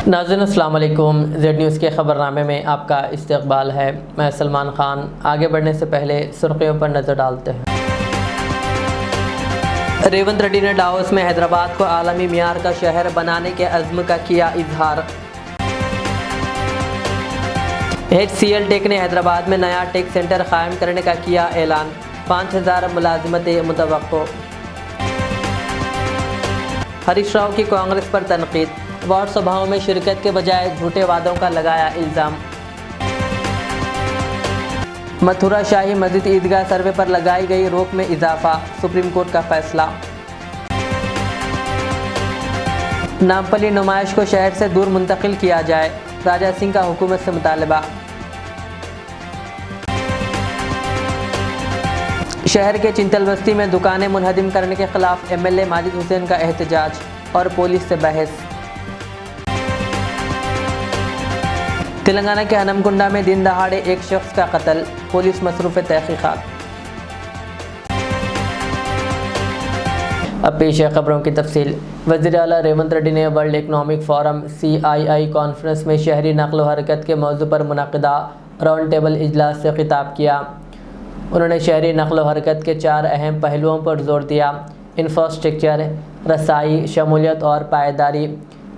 नाज़रीन अस्सलाम वालेकुम। जेड न्यूज़ के ख़बरनामे में आपका इस्तकबाल है। मैं सलमान ख़ान। आगे बढ़ने से पहले सुर्खियों पर नज़र डालते हैं। रेवंत रेड्डी ने डावोस में हैदराबाद को आलमी मियार का शहर बनाने के अज़्म का किया इजहार। HCL टेक ने हैदराबाद में नया टेक सेंटर कायम करने का किया ऐलान। 5000 मुलाजिमतें मुतवक्को। हरीश राव की कांग्रेस पर तनकीद। वार्ड सभाओं में शिरकत के बजाय झूठे वादों का लगाया इल्ज़ाम। मथुरा शाही मस्जिद ईदगाह सर्वे पर लगाई गई रोक में इजाफा। सुप्रीम कोर्ट का फैसला। नामपल्ली नुमाइश को शहर से दूर मुंतकिल किया जाए। राजा सिंह का हुकूमत से मुतालबा। शहर के चिंतल बस्ती में दुकानें मुनहदिम करने के खिलाफ MLA माजिद हुसैन का एहतजाज और पुलिस से बहस। तेलंगाना के हनमकुंडा में दिन दहाड़े एक शख्स का कत्ल। पुलिस मसरूफ़ तहकीक़ात। अब पेश है खबरों की तफसील। वज़ीर आला रेवंत रेड्डी ने world economic forum CII conference में शहरी नक़्ल व हरकत के मौजू पर मुनक़िदा राउंड टेबल इजलास से खिताब किया। उन्होंने शहरी नक़्ल व हरकत के 4 अहम पहलुओं पर जोर दिया: इंफ्रास्ट्रक्चर, रसाई, शमूलियत और पायदारी।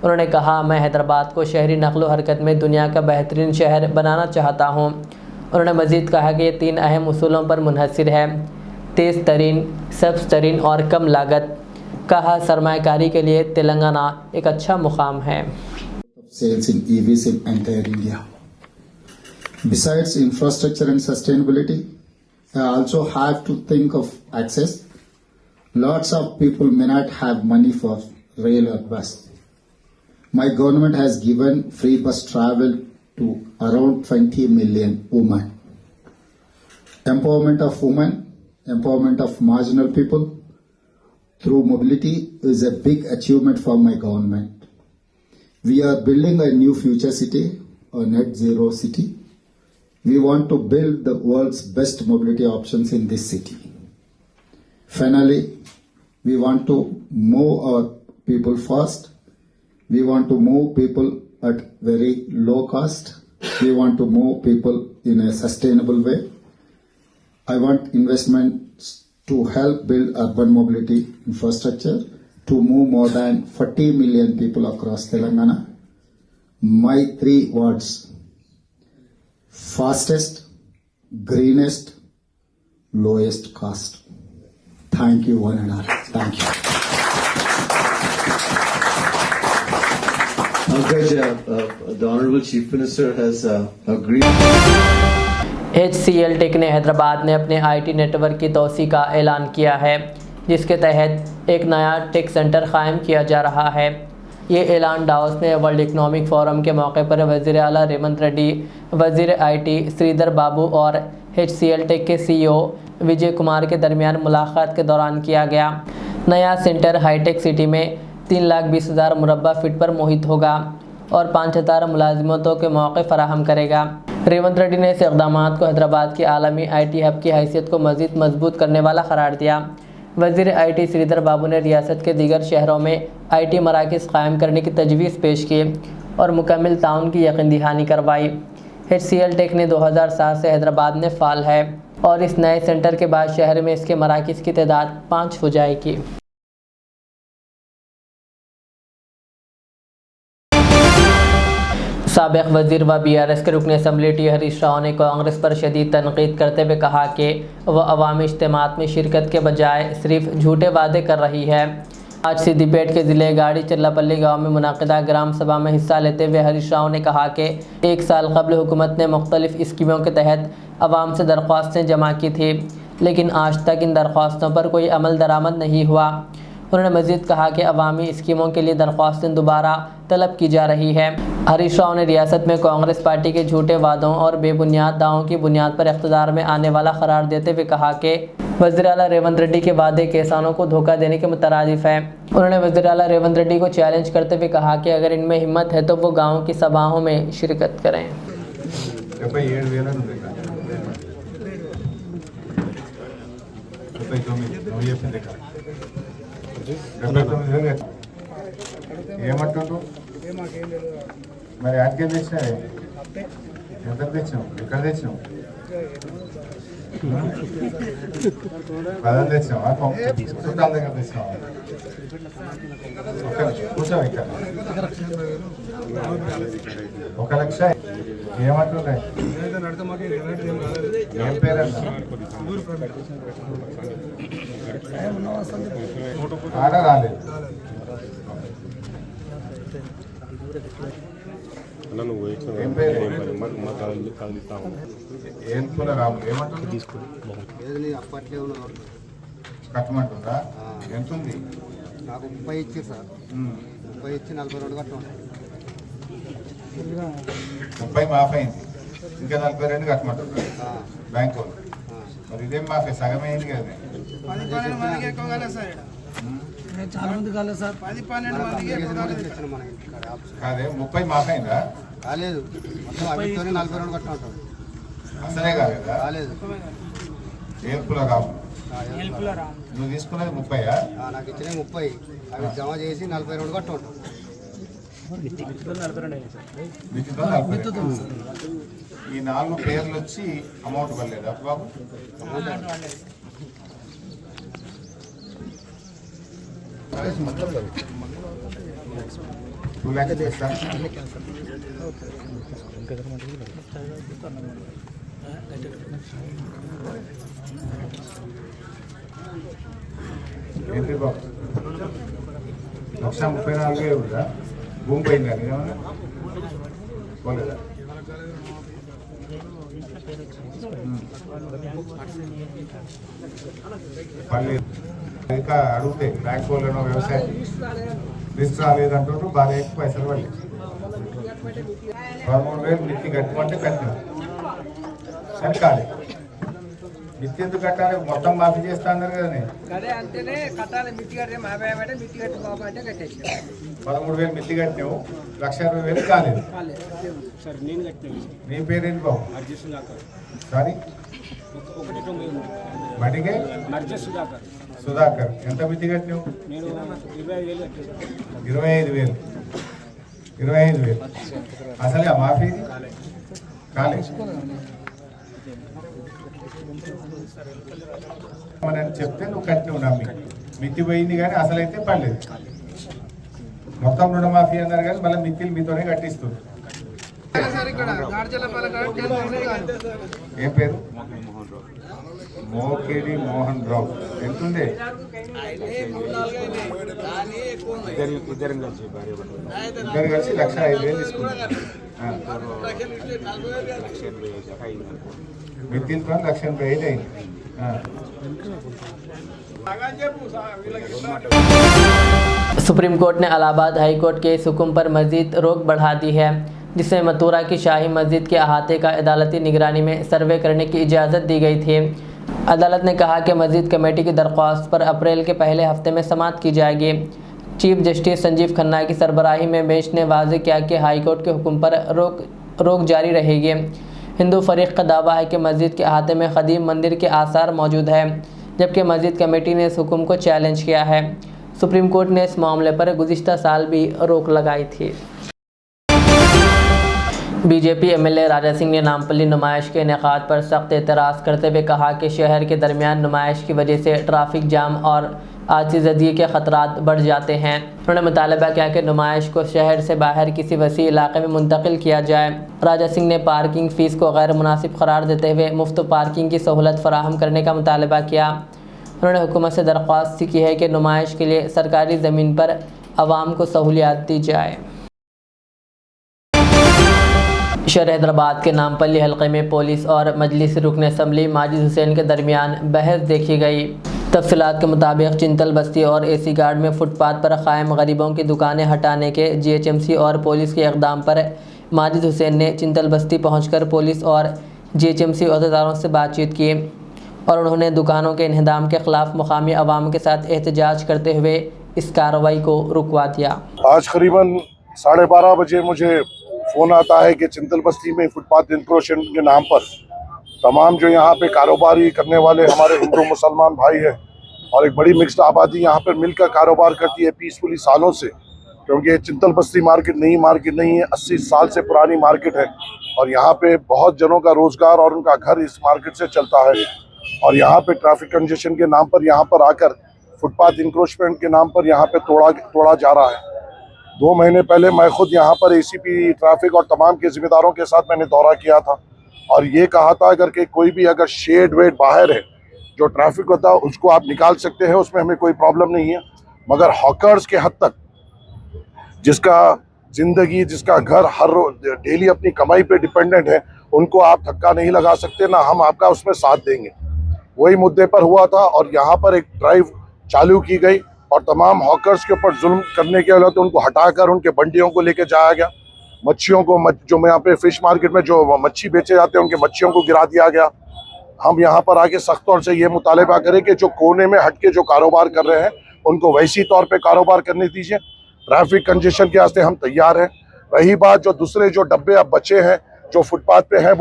उन्होंने कहा, मैं हैदराबाद को शहरी नक़्ल व हरकत में दुनिया का बेहतरीन शहर बनाना चाहता हूँ। उन्होंने मज़ीद कहा कि ये 3 अहम उसूलों पर मुनहसर है: तेज़ तरीन, सब्ज़ तरीन और कम लागत। कहा, सरमायाकारी के लिए तेलंगाना एक अच्छा मुकाम है। Sales in EVs in entire India. Besides infrastructure and sustainability, I also have to think of access. Lots of people may not have money for rail or bus. My government has given free bus travel to around 20 million women. Empowerment of women, empowerment of marginal people through mobility is a big achievement for my government. We are building a new future city, a net zero city. We want to build the world's best mobility options in this city. Finally, we want to move our people fast. We want to move people at very low cost. We want to move people in a sustainable way. I want investments to help build urban mobility infrastructure to move more than 40 million people across Telangana. My 3 words: fastest, greenest, lowest cost. Thank you one and all. Thank you. The Honorable Chief Minister has agreed. HCL tech ने हैदराबाद में अपने IT network की तोसी का ऐलान किया है, जिसके तहत एक नया टेक सेंटर कायम किया जा रहा है। ये ऐलान डावोस में वर्ल्ड इकनॉमिक फोरम के मौके पर वज़ीर आला रेवंत रेड्डी, वज़ीर IT श्रीधर बाबू और HCL टेक के CEO विजय कुमार के दरमियान मुलाकात के दौरान किया गया। नया सेंटर हाईटेक सिटी में 3,20,000 मुरब्बा फीट पर मुहित होगा और 5,000 मुलाजिमतों के मौके फराहम करेगा। रेवंत रेड्डी ने इस इक़दामात को हैदराबाद की आलमी IT हब की हैसियत को मज़ीद मजबूत करने वाला करार दिया। वज़ीर IT श्रीधर बाबू ने रियासत के दीगर शहरों में IT मराकज़ कायम करने की तजवीज़ पेश की और मुकम्मल ताउन की यकीन दहानी करवाई। HCL टेक ने 2007 से हैदराबाद में फ़ाल है और इस नए सेंटर के बाद शहर में इसके मराकज़ की तादाद 5 हो जाएगी। साबिक़ वज़ीर व BRS के रुकन असम्बली टी हरीश राव ने कांग्रेस पर शदीद तनकीद करते हुए कहा कि वह अवामी इज्तिमात में शिरकत के बजाय सिर्फ झूठे वादे कर रही है। आज सिद्दीपेट के ज़िले गाड़ी चिल्लापल्ली गांव में मुनाकिदा ग्राम सभा में हिस्सा लेते हुए हरीश राव ने कहा कि 1 साल कबल हुकूमत ने मुख्तलिफ स्कीमों के तहत आवाम से दरख्वास्तें जमा की थी, लेकिन आज तक इन दरख्वास्तों पर कोई अमल दरामद नहीं हुआ। उन्होंने मज़ीद कहा कि अवामी स्कीमों के लिए दरख्वास्तें दोबारा तलब की जा रही है। हरीश राव ने रियासत में कांग्रेस पार्टी के झूठे वादों और बेबुनियाद दावों की बुनियाद पर इक़्तिदार में आने वाला करार देते हुए कहा कि वज़ीर आला रेवंत रेड्डी के वादे किसानों को धोखा देने के मुतरादिफ है। उन्होंने वज़ीर आला रेवंत रेड्डी को चैलेंज करते हुए कहा कि अगर इनमें हिम्मत है तो वो गाँव की सभाओं में शिरकत करें। ఏమంటుండ్రు మరి యాడ్కే తెచ్చినావే ఎంత తెచ్చినావు ఎక్కడ తెచ్చినావు పదం తెచ్చినావా చుట్టాల దగ్గర తెచ్చినావా కూర్చోవు ఇక్కడ 1 లక్ష ఏమంటుండే ఏం పేరన్నా ఆడ రాలేదు ఏం పేరు ఏం పూల రాములు ఏమంటుంది కట్టమంటుందా ఎంత ఉంది నాకు 30 ఇచ్చారు సార్ 30 ఇచ్చి 42 కట్టమంటారు 30 మాఫ్ అయింది ఇంకా 42 కట్టమంటారు బ్యాంక్ వాళ్ళు మరి ఇదేం మాఫీ సగమే అయింది కదా చాలా మంది కాలేదు సార్ 10-12 మందికి కాదే 30 మాఫ్ అయిందా కాలేదు మొత్తం అవితోనే 42 కట్టమంటారు అసలే కాలేదా కాలేదు ఏర్పుల రాము నువ్వు తీసుకున్నది 30 నాకు ఇచ్చిన 30 అవి జమ చేసి 42 కట్టమంటారు మిత్తితో 40. ఈ 4 పేర్లు వచ్చి అమౌంట్ పడలేదా బాబు $2 lakhs ఏంటి బాబు 1,34,000 భూమి పోయిందా ఏమన్నా పోలేదా పర్లేదు ఇంకా అడిగితే బ్యాంక్ వాళ్ళనో వ్యవసాయం రిస్క్ రాలేదంటుండ్రు బాగా ఎక్కువ పైసలు పడలేదు 13,000 మిత్తి కట్టమంటే కట్టినా సరే కాలేదు మిత్తి ఎందుకు కట్టాలి మొత్తం మాఫీ చేస్తా అన్నారు కదా నేను 13,000 మిత్తి కట్టినావు 1,20,000 కాలేదు నీ పేరేంటి బాబు సారీ బడికే సుధాకర్ ఎంత మిత్తి కట్టినావు 25,000 అసలే ఆ మాఫీ కాలేదు అని చెప్తే నువ్వు కట్టినావు నమ్మి మిత్తి పోయింది కానీ అసలైతే పడలేదు మొత్తం రుణమాఫీ అన్నారు కానీ మళ్ళీ మిత్తిలు మీతోనే కట్టిస్తుంది ఏం పేరు మోకేడి మోహన్ రావు ఎంతుండే ఇద్దరు కలిసి 1,05,000 తీసుకున్నారు మిత్తిలతో 1,80,000 అయింది सुप्रीम कोर्ट ने इलाहाबाद हाई कोर्ट के इस हुक्म पर मजीद रोक बढ़ा दी है जिसमें मथुरा की शाही मस्जिद के अहाते का अदालती निगरानी में सर्वे करने की इजाज़त दी गई थी। अदालत ने कहा कि मस्जिद कमेटी की दरख्वास्त पर अप्रैल के पहले हफ्ते में समाअत की जाएगी। चीफ जस्टिस संजीव खन्ना की सरबराही में बेंच ने वाज़ेह किया कि हाई कोर्ट के हुक्म पर रोक जारी रहेगी। हिंदू फरीक का दावा है कि मस्जिद के अहाते में क़दीम मंदिर के आसार मौजूद है, जबकि मस्जिद कमेटी ने इस हुक्म को चैलेंज किया है। सुप्रीम कोर्ट ने इस मामले पर गुज़िश्ता साल भी रोक लगाई थी। बीजेपी एमएलए राजा सिंह ने नामपल्ली नुमाइश के इनेकाद पर सख्त एतराज़ करते हुए कहा कि शहर के दरमियान नुमाइश की वजह से ट्रैफिक जाम और आतिज़गी के ख़तरात बढ़ जाते हैं। उन्होंने मुतालबा किया कि नुमाइश को शहर से बाहर किसी वसी इलाके में मुंतकिल किया जाए। राजा सिंह ने पार्किंग फ़ीस को गैर मुनासिब करार देते हुए मुफ्त पार्किंग की सहूलत फराहम करने का मुतालबा किया। उन्होंने हुकूमत से दरख्वास्त की है कि नुमाइश के लिए सरकारी ज़मीन पर आवाम को सहूलियात दी जाए। शहर हैदराबाद के नामपल्ली हल्के में पुलिस और मजलिस रुकन असम्बली माजिद हुसैन के दरमियान बहस देखी गई। तफसीलात के मुताबिक चिंतल बस्ती और एसी गार्ड में फुटपाथ पर क़ायम गरीबों की दुकानें हटाने के जीएचएमसी और पुलिस के इक़दाम पर माजिद हुसैन ने चिंतल बस्ती पहुंचकर पुलिस और जीएचएमसी अहदेदारों से बातचीत की और उन्होंने दुकानों के इन्हदाम के ख़िलाफ़ मुकामी अवाम के साथ एहतजाज करते हुए इस कार्रवाई को रुकवा दिया। आज करीबन 12:30 बजे मुझे फ़ोन आता है कि चिंतल बस्ती में फुटपाथ इंक्रोशन के नाम पर तमाम जो यहाँ पे कारोबारी करने वाले हमारे हिंदू मुसलमान भाई हैं और एक बड़ी मिक्स्ड आबादी यहाँ पर मिलकर कारोबार करती है पीसफुली सालों से, क्योंकि चिंतल बस्ती मार्केट नई मार्केट नहीं है, 80 साल से पुरानी मार्केट है और यहाँ पे बहुत जनों का रोजगार और उनका घर इस मार्केट से चलता है। और यहाँ पे ट्रैफिक कंजेशन के नाम पर यहाँ पर आकर फुटपाथ इंक्रोचमेंट के नाम पर यहाँ पे तोड़ा जा रहा है। 2 महीने पहले मैं खुद यहाँ पर एसीपी ट्रैफिक और तमाम के जिम्मेदारों के साथ मैंने दौरा किया था और ये कहा था अगर कि कोई भी अगर शेड वेड बाहर है जो ट्रैफिक होता है उसको आप निकाल सकते हैं, उसमें हमें कोई प्रॉब्लम नहीं है। मगर हॉकर्स के हद तक जिसका जिंदगी जिसका घर हर डेली अपनी कमाई पे डिपेंडेंट है उनको आप धक्का नहीं लगा सकते, ना हम आपका उसमें साथ देंगे। वही मुद्दे पर हुआ था और यहाँ पर एक ड्राइव चालू की गई और तमाम हॉकर्स के ऊपर जुल्म करने के वजह उनको हटाकर उनके बंडियों को लेके जाया गया। मच्छियों को जो यहाँ पे फिश मार्केट में जो मच्छी बेचे जाते हैं उनके मच्छियों को गिरा दिया गया। हम यहाँ पर आके सख्त तौर से ये मुतालिबा करें कि जो कोने में हट के जो कारोबार कर रहे हैं उनको वैसी तौर पे कारोबार करने दीजिए। ट्रैफिक कंजेशन के वास्ते हम तैयार हैं। रही बात जो दूसरे जो डब्बे अब बचे हैं जो फुटपाथ पे हैं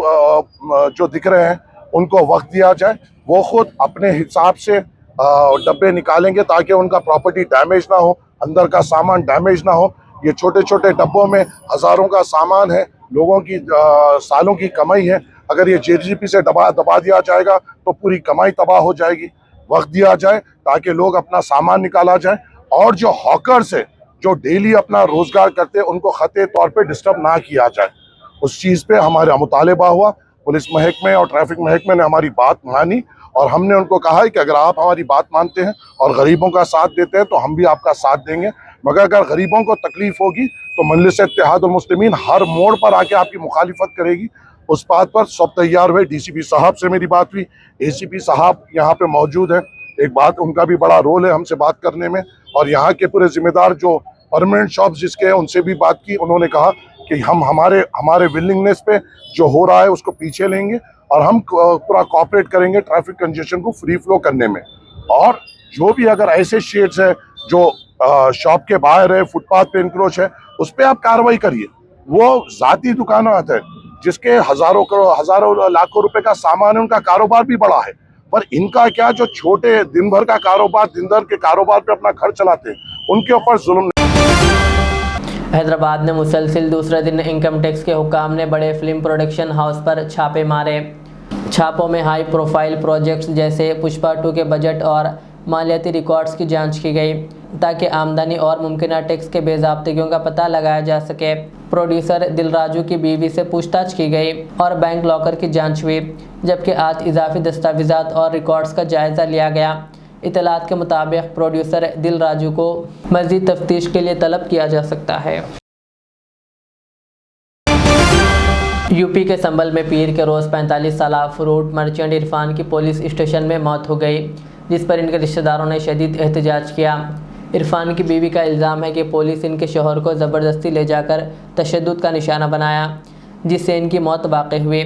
जो दिख रहे हैं उनको वक्त दिया जाए, वो खुद अपने हिसाब से डब्बे निकालेंगे ताकि उनका प्रॉपर्टी डैमेज ना हो, अंदर का सामान डैमेज ना हो। ये छोटे छोटे डब्बों में हज़ारों का सामान है, लोगों की सालों की कमाई है। अगर ये जेसीबी से दबा दिया जाएगा तो पूरी कमाई तबाह हो जाएगी। वक्त दिया जाए ताकि लोग अपना सामान निकाला जाए और जो हॉकर्स है जो डेली अपना रोजगार करते हैं उनको खते तौर पे डिस्टर्ब ना किया जाए। उस चीज़ पे हमारा मुतालिबा हुआ। पुलिस महकमे और ट्रैफिक महकमे ने हमारी बात मानी और हमने उनको कहा है कि अगर आप हमारी बात मानते हैं और गरीबों का साथ देते हैं तो हम भी आपका साथ देंगे। मगर अगर गरीबों को तकलीफ होगी तो मजलिस इत्तेहादुल मुस्लिमीन हर मोड़ पर आके आपकी मुखालिफत करेगी। उस बात पर सब तैयार हुए। डीसीपी साहब से मेरी बात हुई, एसीपी साहब यहाँ पे मौजूद है। एक बात उनका भी बड़ा रोल है हमसे बात करने में और यहाँ के पूरे जिम्मेदार जो परमानेंट शॉप्स जिसके हैं उनसे भी बात की। उन्होंने कहा कि हम हमारे विलिंगनेस पे जो हो रहा है उसको पीछे लेंगे और हम पूरा कोऑपरेट करेंगे ट्रैफिक कंजेशन को फ्री फ्लो करने में। और जो भी अगर ऐसे शेड्स है जो शॉप के बाहर है, फुटपाथ पे इंक्रोच है, उस पर आप कार्रवाई करिए। वो जाती दुकानात है जिसके हजारों लाखों रुपए का सामान है, उनका कारोबार भी बड़ा है। पर इनका क्या, जो छोटे दिन भर का कारोबार, दिन भर के कारोबार पे अपना घर चलाते हैं, उनके ऊपर जुल्म। हैदराबाद में मुसलसिल दूसरे दिन इनकम टैक्स के हुक्काम ने बड़े फिल्म प्रोडक्शन हाउस पर छापे मारे। छापों में हाई प्रोफाइल प्रोजेक्ट्स जैसे पुष्पा 2 के बजट और मालियाती रिकॉर्ड्स की जांच की गई ताकि आमदनी और मुमकिन टैक्स के बेज़ाब्तिगियों का पता लगाया जा सके। प्रोड्यूसर दिलराजू की बीवी से पूछताछ की गई और बैंक लॉकर की जांच हुई, जबकि आज इजाफी दस्तावेज़ात और रिकॉर्ड्स का जायज़ा लिया गया। इतलात के मुताबिक प्रोड्यूसर दिलराजू को मज़ीद तफ्तीश के लिए तलब किया जा सकता है। यूपी के संभल में पीर के रोज़ 45 साला फ्रूट मर्चेंट इरफान की पुलिस स्टेशन में मौत हो गई, जिस पर इनके रिश्तेदारों ने शदीद एहतजाज किया। इरफान की बीवी का इल्ज़ाम है कि पुलिस इनके शौहर को ज़बरदस्ती ले जाकर तशद्दुद का निशाना बनाया, जिससे इनकी मौत वाक़ई हुई।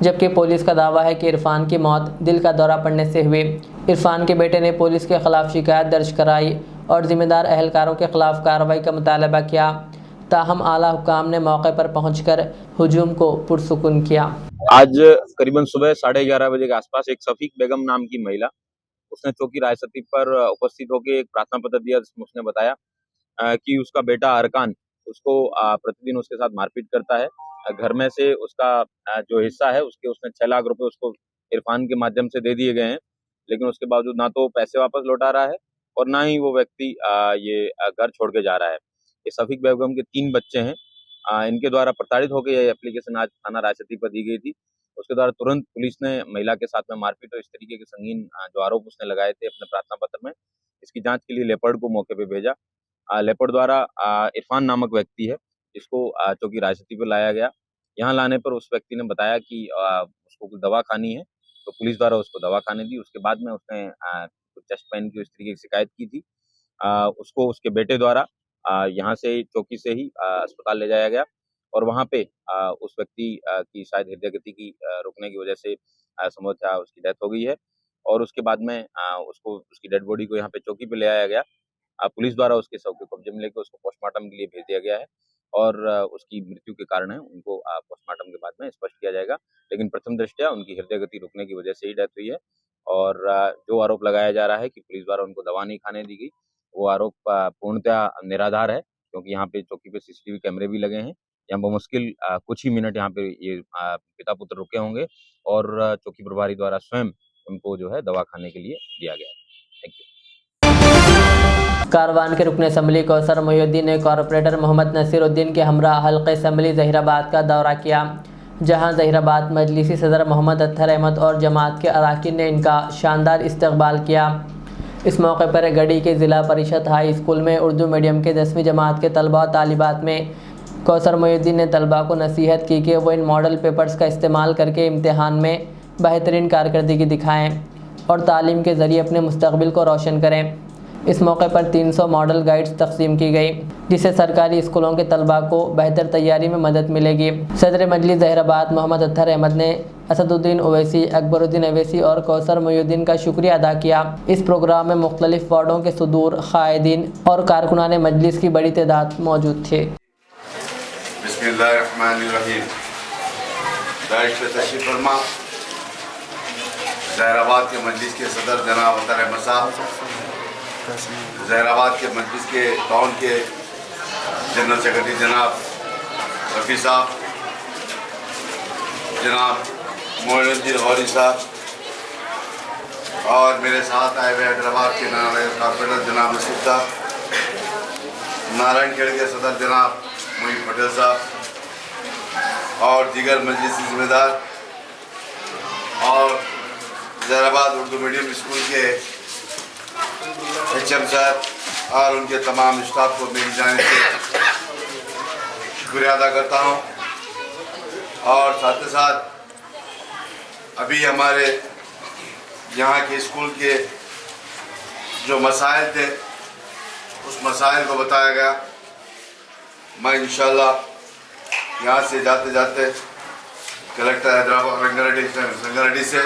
जबकि पुलिस का दावा है कि इरफान की मौत दिल का दौरा पड़ने से हुई। इरफान के बेटे ने पुलिस के ख़िलाफ़ शिकायत दर्ज कराई और ज़िम्मेदार अहलकारों के ख़िलाफ़ कार्रवाई का मुतालबा किया। ताहम आला हुकाम ने मौके पर पहुंचकर हुजूम को पुरसुकून किया। आज करीबन सुबह 11:30 बजे के आसपास एक सफीक बेगम नाम की महिला, उसने चौकी रायसती पर उपस्थित होकर एक प्रार्थना पत्र दिया, जिसमें उसने बताया कि उसका बेटा अरकान उसको प्रतिदिन उसके साथ मारपीट करता है। घर में से उसका जो हिस्सा है उसके उसने 6 लाख रुपए उसको इरफान के माध्यम से दे दिए गए हैं, लेकिन उसके बावजूद ना तो पैसे वापस लौटा रहा है और ना ही वो व्यक्ति ये घर छोड़ के जा रहा है। ये सफीक बेगम के 3 बच्चे हैं। इनके द्वारा प्रताड़ित होकर यह एप्लीकेशन आज थाना रायसती पर दी गई थी। उसके द्वारा तुरंत पुलिस ने महिला के साथ में मारपीट और इस तरीके के संगीन जो आरोप उसने लगाए थे अपने प्रार्थना पत्र में, इसकी जांच के लिए लेपर्ड को मौके पे भेजा। लेपर्ड द्वारा इरफान नामक व्यक्ति है, इसको चौकी रायसती पर लाया गया। यहाँ लाने पर उस व्यक्ति ने बताया कि उसको कुछ दवा खानी है, तो पुलिस द्वारा उसको दवा खाने दी। उसके बाद में उसने कुछ चेस्ट पेन की इस तरीके की शिकायत की थी। उसको उसके बेटे द्वारा यहाँ से चौकी से ही अस्पताल ले जाया गया और वहाँ पे उस व्यक्ति की शायद हृदय गति की रुकने की वजह से संभवतः उसकी डेथ हो गई है और उसके बाद में उसको उसकी डेड बॉडी को यहाँ पे चौकी पे ले आया गया। पुलिस द्वारा उसके शव के कब्जे में लेकर उसको पोस्टमार्टम के लिए भेज दिया गया है और उसकी मृत्यु के कारण है उनको पोस्टमार्टम के बाद में स्पष्ट किया जाएगा, लेकिन प्रथम दृष्टया उनकी हृदय गति रुकने की वजह से ही डेथ हुई है। और जो आरोप लगाया जा रहा है कि पुलिस द्वारा उनको दवा नहीं खाने दी गई, वो आरोप पूर्णतः निराधार है क्योंकि यहाँ पे चौकी पे CCTV कैमरे भी लगे हैं। यहाँ बमुश्किल कुछ ही मिनट यहाँ पे ये पिता पुत्र रुके होंगे और चौकी प्रभारी द्वारा स्वयं उनको जो है दवा खाने के लिए दिया गया है। Thank you. कारवान के रुकन असम्बली कौसर मोहिउद्दीन ने कॉरपोरेटर मोहम्मद नसीरुद्दीन के हमरा हल्क़े असम्बली ज़हीराबाद का दौरा किया, जहां ज़हीराबाद मजलिसी सदर मोहम्मद अत्तर अहमद और जमात के अरकान ने इनका शानदार इस्तकबाल किया। इस मौके पर गढ़ी के ज़िला परिषद हाई स्कूल में उर्दू मीडियम के 10वीं जमात के तलबा और तालिबात में कौसर मोहिउद्दीन ने तलबा को नसीहत की कि वो इन मॉडल पेपर्स का इस्तेमाल करके इम्तिहान में बेहतरीन कारकर्दगी दिखाएं और तालीम के ज़रिए अपने मुस्तकबिल को रोशन करें। इस मौके पर 300 मॉडल गाइड्स तकसीम की गई, जिससे सरकारी स्कूलों के तलबा को बेहतर तैयारी में मदद मिलेगी। सदर मजलिस ज़हीराबाद मोहम्मद अत्तर अहमद ने असदुद्दीन ओवैसी, अकबरुद्दीन अवैसी और कौसर मोहिउद्दीन का शुक्रिया अदा किया। इस प्रोग्राम में मुख्तलिफ वार्डों के सदूर, कायदीन और कारकुनान मजलिस की बड़ी तादाद मौजूद थे। बिस्मिल्लाहिर्रहमानिर्रहीम। बैठ पे तशरीफ फरमा ज़हीराबाद के मजलिस के सदर जनाब अत्तर अहमद साहब, ज़हीराबाद के मजलिस के टाउन के जनरल सेक्रेटरी जनाब रफ़ी साहब, जनाब मोइनुद्दीन गौरी साहब और मेरे साथ आए हुए हैदराबाद के कॉर्पोरेटर जनाब नसीब साहब, नारायणखेड़ के सदर जनाब मोहित पटेल साहब और दीगर मजलिसी जिम्मेदार और ज़हीराबाद उर्दू मीडियम स्कूल के HM सर और उनके तमाम स्टाफ को मेरी जानिब से शुक्रिया अदा करता हूँ। और साथ ही साथ अभी हमारे यहाँ के स्कूल के जो मसाइल थे उस मसाइल को बताया गया। मैं इंशाल्लाह यहाँ से जाते जाते कलेक्टर हैदराबाद रंगारेड्डी से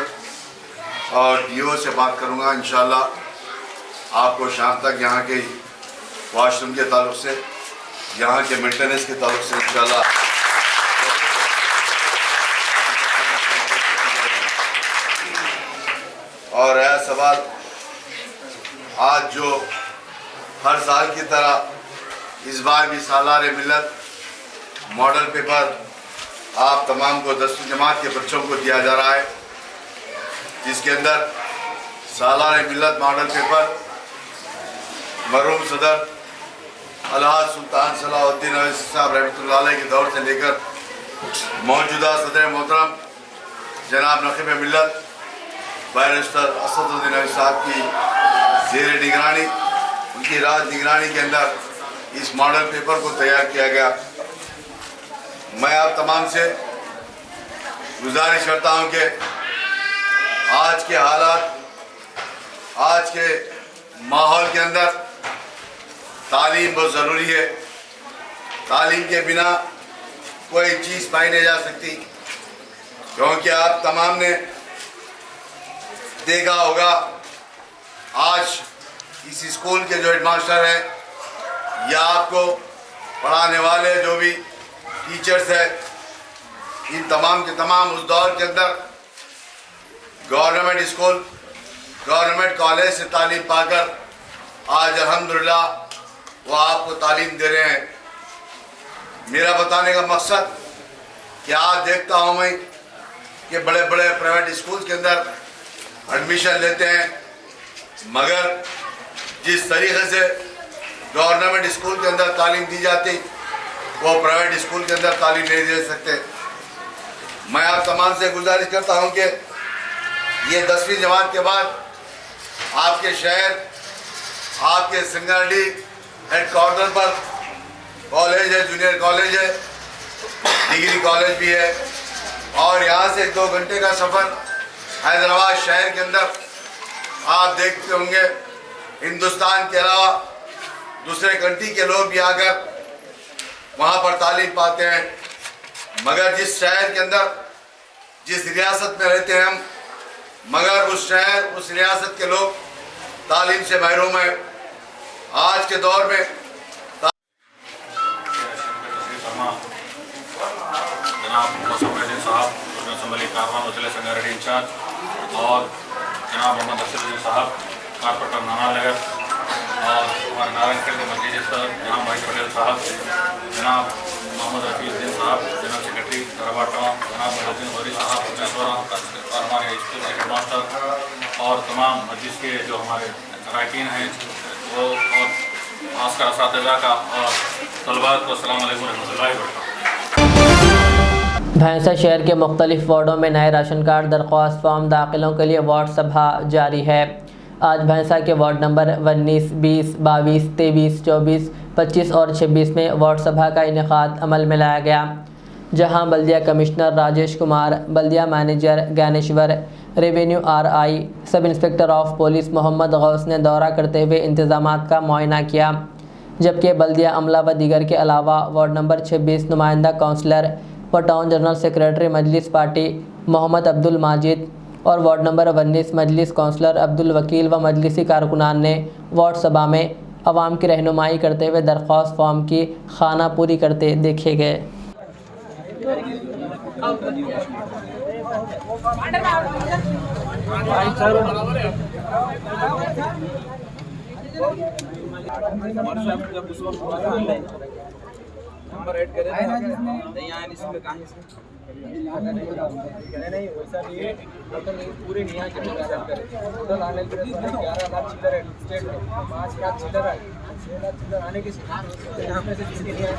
और DO से बात करूँगा। इंशाल्लाह आपको शाम तक यहाँ के वॉशरूम के ताल्लुक से, यहाँ के मेंटेनेंस के ताल्लुक से इंशाल्लाह और है सवाल आज जो हर साल की तरह इस बार भी सालारे मिल्लत मॉडल पेपर आप तमाम को 10वीं जमात के बच्चों को दिया जा रहा है, जिसके अंदर सालारे मिल्लत मॉडल पेपर मरहूम सदर अलहाज सुल्तान सलाहुद्दीन अवैसी साहब रहमतुल्लाह अलैह के दौर से लेकर मौजूदा सदर मोहतरम जनाब नकीब मिल्लत बैरिस्टर असदुद्दीन अवैसी साहब की ज़ेर निगरानी, उनकी राज निगरानी के अंदर इस मॉडल पेपर को तैयार किया गया। मैं आप तमाम से गुजारिश करता हूं कि आज के हालात, आज के माहौल के अंदर तालीम बहुत ज़रूरी है। तालीम के बिना कोई चीज़ पाई नहीं जा सकती, क्योंकि आप तमाम ने देखा होगा आज इस स्कूल के जो हेडमास्टर हैं या आपको पढ़ाने वाले जो भी टीचर्स हैं, इन तमाम के तमाम उस दौर के अंदर गवर्नमेंट स्कूल, गवर्नमेंट कॉलेज से तालीम पाकर आज अल्हम्दुलिल्लाह वो आपको तालीम दे रहे हैं। मेरा बताने का मकसद कि आज देखता हूँ मैं कि बड़े बड़े प्राइवेट स्कूल के अंदर एडमिशन लेते हैं, मगर जिस तरीके से गवर्नमेंट स्कूल के अंदर तालीम दी जाती वो प्राइवेट स्कूल के अंदर तालीम नहीं दे सकते। मैं आप तमाम से गुजारिश करता हूं कि ये 10वीं जमात के बाद आपके शहर, आपके सिंगारडी हेडक्वार्टर पर कॉलेज है, जूनियर कॉलेज है, डिग्री कॉलेज भी है और यहाँ से 2 घंटे का सफ़र हैदराबाद शहर के अंदर आप देखते होंगे हिंदुस्तान के अलावा दूसरे कंट्री के लोग भी आकर वहाँ पर तालीम पाते हैं। मगर जिस शहर के अंदर, जिस रियासत में रहते हैं हम, मगर उस शहर, उस रियासत के लोग तालीम से महरूम हैं। आज के दौर में जनाब मोहम्मद साहब असम्बली कारवान वजीर संगारेड्डी इंचार्ज और जनाब मोहम्मद असीरुद्दीन साहब कारपोरेटर नाना नगर और हमारे नारायणगढ़ के मस्जिद सर जनाब भाई पटेल साहब, जनाब मोहम्मद रफीउद्दीन साहब, जनरल सेक्रेटरी दरबाटा, जनाब मुद्दीन गौरी साहब प्रोफेसर और हमारे स्कूल के हेडमास्टर और तमाम मस्जिद के जो हमारे अरकान हैं वो, और खासकर असातिज़ा का और तलबा को अस्सलाम वालेकुम रहमतुल्लाहि व बरकातहू। भैंसा शहर के मुख्तलिफ वार्डों में नए राशन कार्ड दरख्वास्त फॉर्म दाखिलों के लिए वार्ड सभा जारी है। आज भैंसा के वार्ड नंबर 19, 20, 22, 23, 24, 25 और 26 में वार्ड सभा का इनेकाद अमल में लाया गया, जहां बल्दिया कमिश्नर राजेश कुमार, बल्दिया manager Gyaneshwar, revenue RI, sub inspector of police Mohammed Ghaus ने दौरा करते हुए इंतजामात का मुआयना किया, जबकि बल्दिया अमला व दीगर के अलावा वार्ड नंबर 26 नुमाइंदा काउंसलर व टाउन जनरल सेक्रेटरी मजलिस पार्टी मोहम्मद अब्दुल माजिद और वार्ड नंबर 19 मजलिस काउंसलर अब्दुल वकील व मजलिसी कारकुनान ने वार्ड सभा में अवाम की रहनुमाई करते हुए दरख्वास्त फॉर्म की खाना पूरी करते देखे गए। नंबर ऐड करें नहीं आया इसमें कहां से नहीं वैसा नहीं है, टोटल पूरे नहीं आके करें टोटल आने के 11 लाख चिल्लर है स्टेट में, 5 लाख चिल्लर है, 6 लाख चिल्लर आने के यहाँ में से जिसके नहीं आया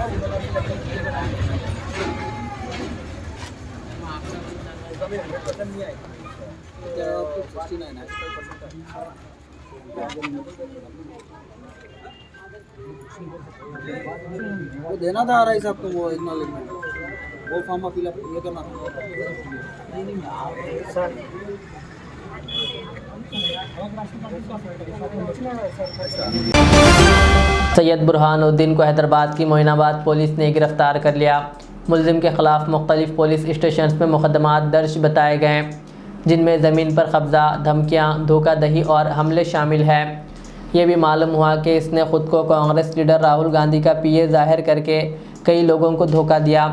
कभी 100% नहीं आएगा, 69 है वो देना था RI साहब को, वो एक्नॉलेजमेंट वो फॉर्म फिलअप ये करना था। सैयद बुरहानुद्दीन को हैदराबाद की मोइनाबाद पुलिस ने गिरफ्तार कर लिया। मुलजिम के खिलाफ मुख्तलिफ पुलिस स्टेशन में मुकदमात दर्ज बताए गए, जिनमें ज़मीन पर कब्ज़ा, धमकियाँ, धोखाधड़ी और हमले शामिल हैं। ये भी मालूम हुआ कि इसने ख़ुद को कांग्रेस लीडर राहुल गांधी का PA जाहिर करके कई लोगों को धोखा दिया।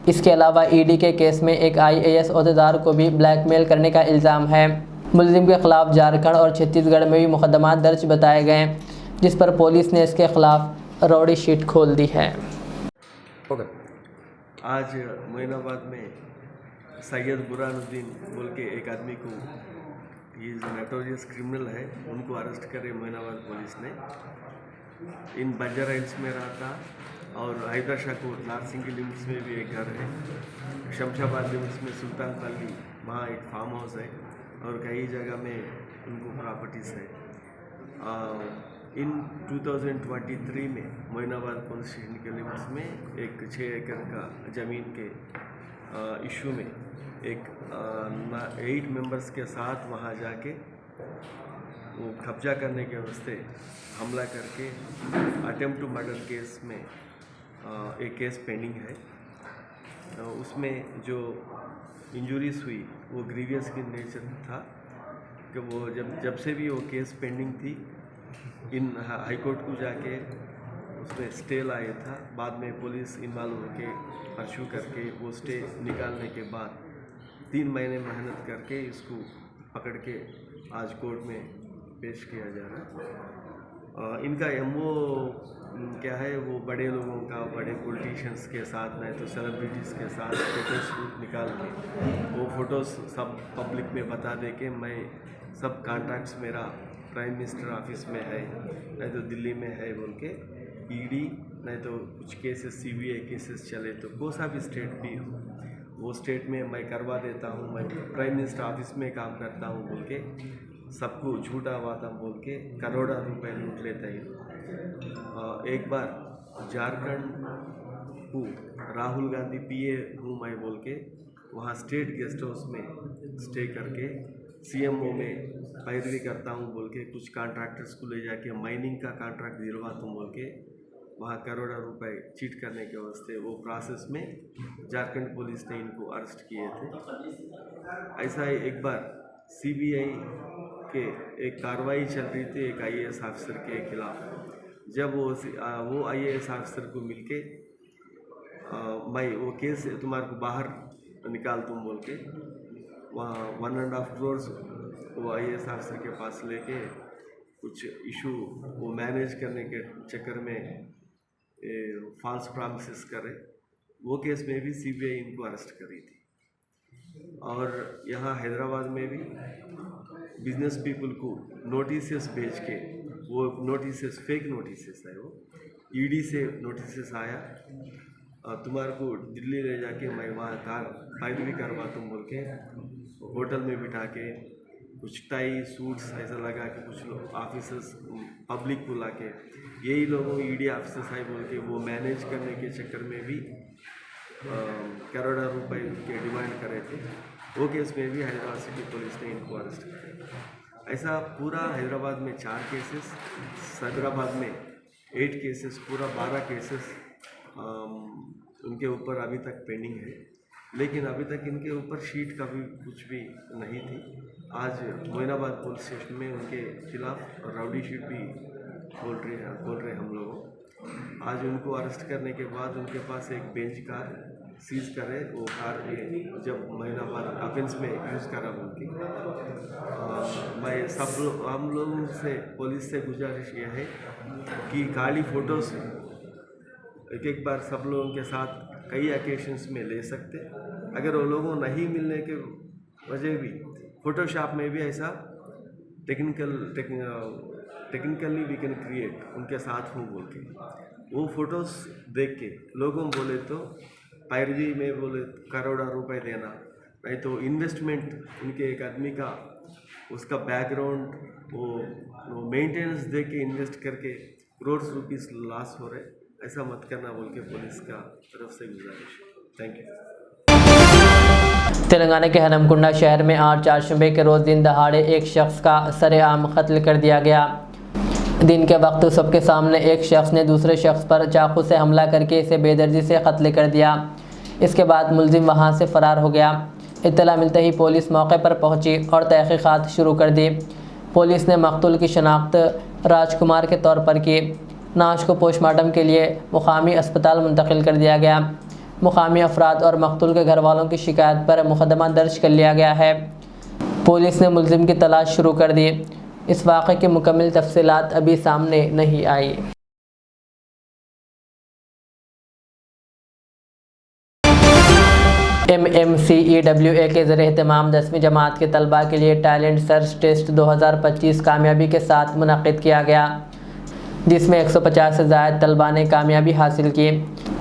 इसके अलावा ED के केस में एक IAS अहदेदार को भी ब्लैकमेल करने का इल्ज़ाम है। मुलजिम के खिलाफ झारखंड और छत्तीसगढ़ में भी मुकदमात दर्ज बताए गए, जिस पर पुलिस ने इसके खिलाफ रौडी शीट खोल दी है। आज मोइनाबाद में सैयद बुरहानुद्दीन बोल के एक आदमी को, ये नोटोरियस क्रिमिनल है, उनको अरेस्ट करे मोइनाबाद पुलिस ने। इन बंजारा हिल्स में रहता और हैदर शाह कोट नारसिंग की लिमिट्स में भी एक घर है, शमशाबाद लिमिट्स में सुल्तानपल्ली वहाँ एक फार्म हाउस है और कई जगह में उनको प्रॉपर्टीज़ है। इन 2023 में मोइनाबाद पुलिस स्टेशन के लिमिट्स में एक 6 एकड़ का ज़मीन के इशू में एक 8 मेंबर्स के साथ वहाँ जाके वो कब्जा करने के वास्ते हमला करके अटेम्प्ट टू मर्डर केस में एक केस पेंडिंग है। उसमें जो इंजुरीज हुई वो ग्रीवियस की नेचर था कि वो जब से भी वो केस पेंडिंग थी, इन हाई कोर्ट को जाके उसमें स्टे लाया था। बाद में पुलिस इन्वॉल्व होकर परस्यू करके वो स्टे निकालने के बाद 3 महीने मेहनत करके इसको पकड़ के आज कोर्ट में पेश किया जा रहा है। इनका MO क्या है, वो बड़े लोगों का, बड़े पॉलिटिशियंस के साथ, नहीं तो सेलिब्रिटीज़ के साथ फोटोज निकाल के वो फ़ोटोज़ सब पब्लिक में बता दे के मैं सब कॉन्ट्रैक्ट्स मेरा प्राइम मिनिस्टर ऑफिस में है, नहीं तो दिल्ली में है बोल के, ED नहीं तो कुछ केसेस CBI केसेस चले तो कोई सा भी स्टेट भी हो वो स्टेट में मैं करवा देता हूँ, मैं प्राइम मिनिस्टर ऑफिस में काम करता हूँ बोल के सबको झूठा वादा बोल के करोड़ों रुपए लूट लेते हैं। एक बार झारखंड को राहुल गांधी PA हूँ मैं बोल के वहाँ स्टेट गेस्ट हाउस में स्टे करके CMO में पैरवी करता हूँ बोल के कुछ कॉन्ट्रैक्टर्स को ले जाके माइनिंग का कॉन्ट्रैक्ट दिलवाता हूँ बोल के वहाँ करोड़ों रुपए चीट करने के वास्ते वो प्रोसेस में झारखंड पुलिस ने इनको अरेस्ट किए थे। ऐसा ही एक बार CBI के एक कार्रवाई चल रही थी एक IAS ऑफिसर के खिलाफ, जब वो IAS ऑफिसर को मिलके मैं वो केस तुम्हारे को बाहर निकाल तुम बोल के वहाँ 1.5 crores वो IAS ऑफिसर के पास लेके कुछ इशू वो मैनेज करने के चक्कर में फॉल्स प्रॉमिसेस करे, वो केस में भी सीबीआई इनको अरेस्ट करी थी। और यहाँ हैदराबाद में भी बिजनेस पीपल को नोटिस भेज के, वो नोटिस फेक नोटिस है, वो ईडी से नोटिस आया, तुम्हारे को दिल्ली ले जाके मैं वहाँ पैरवी करवा तुम बोल के होटल में बिठा के कुछ टाई सूट्स ऐसा लगा के कुछ लोग ऑफिसर्स पब्लिक को ला के यही लोगों ईडी ऑफिसर्स आए बोल के वो मैनेज करने के चक्कर में भी करोड़ों रुपए के डिमांड करे थे। वो केस में भी हैदराबाद सिटी पुलिस ने इनको अरेस्ट किया। ऐसा पूरा हैदराबाद में 4 केसेस, सैदराबाद में 8 केसेस, पूरा 12 केसेस उनके ऊपर अभी तक पेंडिंग है, लेकिन अभी तक इनके ऊपर शीट का भी कुछ भी नहीं थी। आज मोइनाबाद पुलिस स्टेशन में उनके खिलाफ राउडी शीट भी बोल रहे हम लोगों। आज उनको अरेस्ट करने के बाद उनके पास एक बेंच कार सीज करे, वो कार जब मोइनाबाद ऑफेंस में यूज़ करा उनकी। मैं हम लोगों से पुलिस से गुजारिश ये है कि खाली फ़ोटोज़ एक बार सब लोगों के साथ कई ओकेशंस में ले सकते, अगर वो लोगों नहीं मिलने के वजह भी फोटोशॉप में भी ऐसा टेक्निकली वी कैन क्रिएट उनके साथ हूँ बोल के वो फ़ोटोज़ देख के लोगों बोले तो पैरवी में बोले करोड़ों रुपए देना, नहीं तो इन्वेस्टमेंट उनके एक आदमी का उसका बैकग्राउंड वो मेंटेनेंस दे के इन्वेस्ट करके करोड़ रुपीस लॉस हो रहे, ऐसा मत करना बोल के पुलिस का तरफ से गुजारिश। Thank you. तेलंगाना के हनमकुंडा शहर में आज चारशंबे के रोज़ दिन दहाड़े एक शख्स का सरेआम कत्ल कर दिया गया। दिन के वक्त सबके सामने एक शख्स ने दूसरे शख्स पर चाकू से हमला करके इसे बेदर्जी से कत्ल कर दिया। इसके बाद मुलजिम वहां से फरार हो गया। इत्तला मिलते ही पुलिस मौके पर पहुंची और तहकीकात शुरू कर दी। पुलिस ने मकतूल की शनाख्त राजकुमार के तौर पर की। नाश को पोस्टमार्टम के लिए मुकामी अस्पताल मुंतकिल कर दिया गया। मुकामी अफराद और मकतूल के घर वालों की शिकायत पर मुकदमा दर्ज कर लिया गया है। पुलिस ने मुलजिम की तलाश शुरू कर दी। इस वाक़े की मुकम्मल तफसीलात अभी सामने नहीं आई। MMCEWA के ज़रिए एहतमाम 10वीं जमात के तलबा के लिए टैलेंट सर्च टेस्ट 2025 कामयाबी के साथ मुनक़िद किया गया, जिसमें 150 से ज़ायद तलबा ने कामयाबी हासिल की।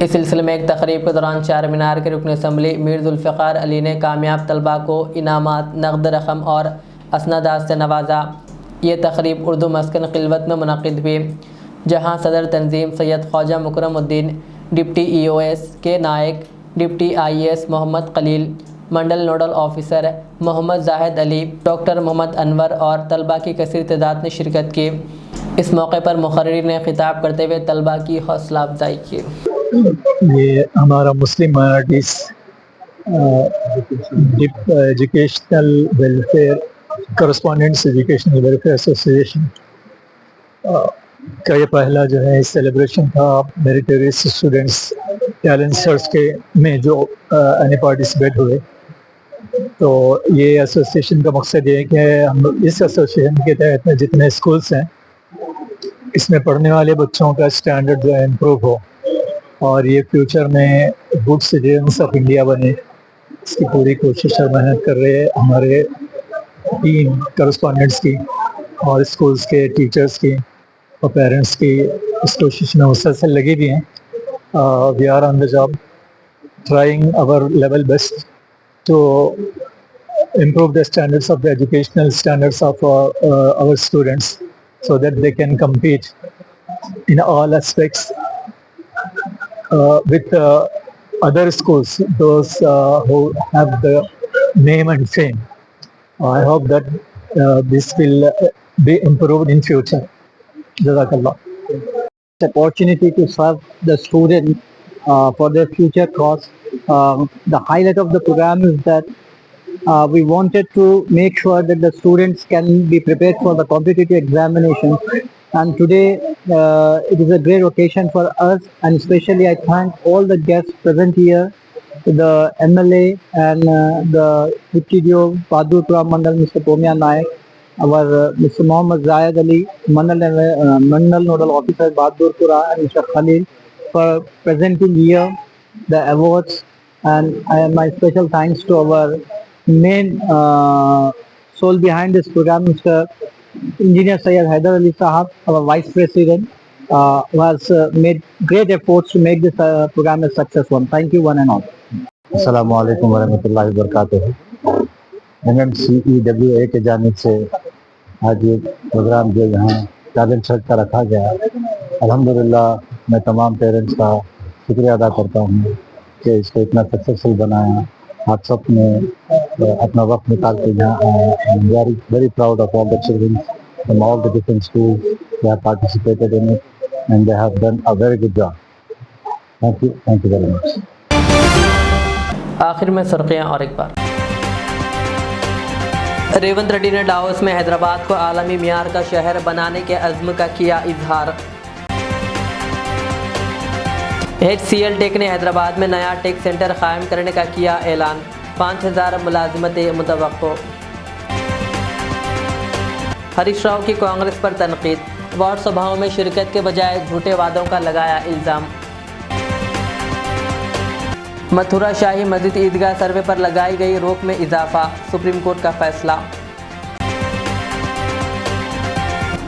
इस सिलसिले में एक तकरीब के दौरान चार मीनार के रुकन असम्बली मीर जुल्फ़िकार अली ने कामयाब तलबा को इनामात, नकद रकम और असनादात से नवाजा। ये तकरीब उर्दू मस्कन खिलवत में मुनक़िद हुई, जहाँ सदर तंजीम Syed Khwaja Mukarramuddin, deputy EOS K Naik, deputy IAS Mohammed Khalil, mandal nodal officer Mohammed Zahid Ali, doctor Mohammed Anwar और तलबा की कसीर तादाद ने शिरकत की। इस मौके पर मुखर्रिर ने खिताब करते हुए तलबा की हौसला अफजाई की। ये हमारा Muslim minorities educational welfare correspondents educational welfare association का ये पहला जो है सेलिब्रेशन था मेरिटोरियस स्टूडेंट्स टैलेंट सर्च के में जो अन्य पार्टिसिपेट हुए। तो ये एसोसिएशन का मकसद ये है कि हम इस एसोसिएशन के तहत में जितने स्कूल्स हैं इसमें पढ़ने वाले बच्चों का स्टैंडर्ड जो है इम्प्रूव हो और ये फ्यूचर में गुड सिटीजन्स ऑफ इंडिया बने, इसकी पूरी कोशिश और मेहनत कर रहे हैं हमारे टीम करस्पॉन्डेंट्स की और स्कूल्स के टीचर्स की और पेरेंट्स की। इस कोशिश में मुसलसल लगे भी हैं। We are on the job trying our level best to improve the standards of the educational standards of our students so that they can compete in all aspects with other schools, those who have the name and fame. I hope that this will be improved in future. Jazakallah. Opportunity to serve the student for their future cause. The highlight of the program is that we wanted to make sure that the students can be prepared for the competitive examinations, and today it is a great occasion for us, and especially I thank all the guests present here, the MLA and the PTDO Padur Mandal Mr. Pomya Nayak, our Mr. Mohammad Zayed Ali, Mandal Nodal Officer, Bahadurpura, and Mr. Khalil for presenting here the awards. And my special thanks to our main soul behind this program, Mr. Engineer Syed Haider Ali Sahab, our Vice President, who has made great efforts to make this program a success one. Thank you one and all. अस्सलामु अलैकुम वरहमतुल्लाहि वबरकातुहू। MMCEWA के जानिब से आज ये programme जो यहाँ टैलेंट सर्च का रखा गया, अल्हम्दुलिल्लाह मैं तमाम पेरेंट्स का शुक्रिया अदा करता हूँ कि इसको इतना सक्सेसफुल बनाया। आप सब ने अपना वक्त निकाल के यहाँ very proud of all the children from all the different schools they have participated in it and they have done a very good job. Thank you very much. आखिर में सुर्खियाँ और एक बार। रेवंत रेड्डी ने डावोस में हैदराबाद को आलमी मियार का शहर बनाने के अज़्म का किया इजहार। HCL टेक ने हैदराबाद में नया टेक सेंटर कायम करने का किया ऐलान। 5000 मुलाजिमतें मुतवक्को। हरीश राव की कांग्रेस पर तनकीद। वार्ड सभाओं में शिरकत के बजाय झूठे वादों का लगाया इल्ज़ाम। मथुरा शाही मस्जिद ईदगाह सर्वे पर लगाई गई रोक में इजाफा, सुप्रीम कोर्ट का फैसला।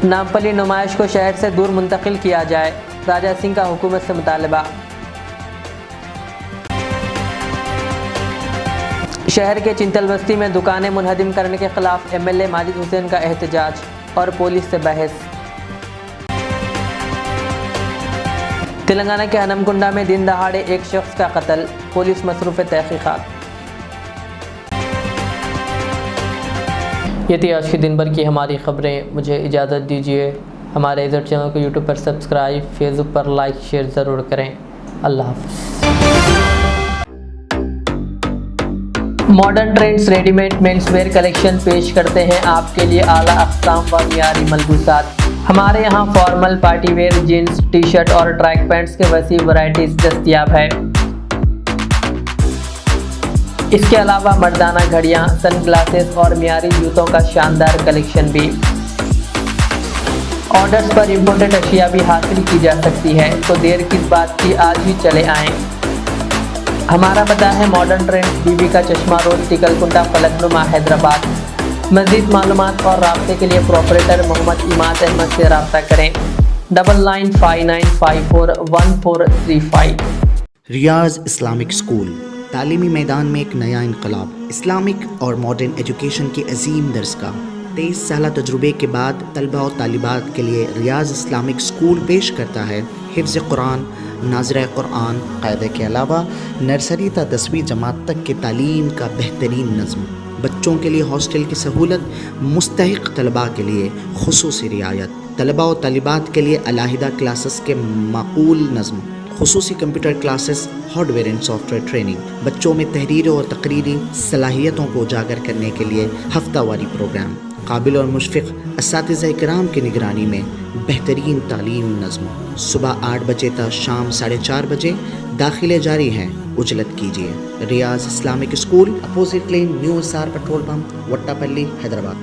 नामपल्ली नुमाइश को शहर से दूर मुंतकिल किया जाए, राजा सिंह का हुकूमत से मुतालबा। शहर के चिंतल बस्ती में दुकानें मुनहदिम करने के खिलाफ MLA माजिद हुसैन का एहतजाज और पुलिस से बहस। तेलंगाना के हनमकुंडा में दिन दहाड़े एक शख्स का कत्ल, पुलिस मसरूफ़ तहकीक़ात। ये थी आज के दिन भर की हमारी खबरें। मुझे इजाज़त दीजिए। हमारे इज़्ज़त चैनल को यूट्यूब पर सब्सक्राइब, फेसबुक पर लाइक शेयर ज़रूर करें। अल्लाह हाफ़िज़। Modern trends readymade men's wear collection पेश करते हैं आपके लिए आला अक़साम व मियारी मलबूसात। हमारे यहाँ formal, party wear, jeans, T shirt और ट्रैक पैंट्स के वसी वैरायटीज़ दस्तयाब है। इसके अलावा मर्दाना घड़ियाँ, सन ग्लासेस और मियारी जूतों का शानदार कलेक्शन भी। ऑर्डर्स पर इम्पोर्टेड अशिया भी हासिल की जा सकती है, तो देर किस बात की, आज ही चले आएँ। हमारा पता है मॉडर्न ट्रेंड्स, बीबी का चश्मा रोड, टिकलकुंडा, फलकनुमा, हैदराबाद। मज़ीद मालूमात और राब्ते के लिए प्रोपरेटर मोहम्मद इमाद अहमद से रब्ता करें। 9959541435। रियाज इस्लामिक स्कूल, तालीमी मैदान में एक नया इनकलाब। इस्लामिक और मॉडर्न एजुकेशन की अजीम दरसगाह। 23 साल तजुर्बे के बाद तलबा और तालिबात के लिए रियाज इस्लामिक स्कूल पेश करता है हिफ्ज़ कुरान, नाज़िरा कुरान क़ायदे के अलावा नर्सरी ता 10वीं जमात तक की तालीम का बेहतरीन नज़्म। बच्चों के लिए हॉस्टल की सहूलत, मुस्तहिक़ तलबा के लिए खुसूसी रियायत, तलबा और तालिबात के लिए अलहदा क्लासेस के माकूल नज़्म, खुसूसी computer classes, hardware and software training. बच्चों में तहरीर और तकरीरी सलाहियतों को उजागर करने के लिए हफ्तावारी प्रोग्राम। काबिल और मुशफ़िक़ असातिज़ा इकराम की निगरानी में बेहतरीन तालीम नज़्म। सुबह 8 बजे तक शाम 4:30 बजे दाखिले जारी हैं, उजलत कीजिए। Riyaz Islamic school, opposite lane, new SR petrol pump, Vattapalli, Hyderabad.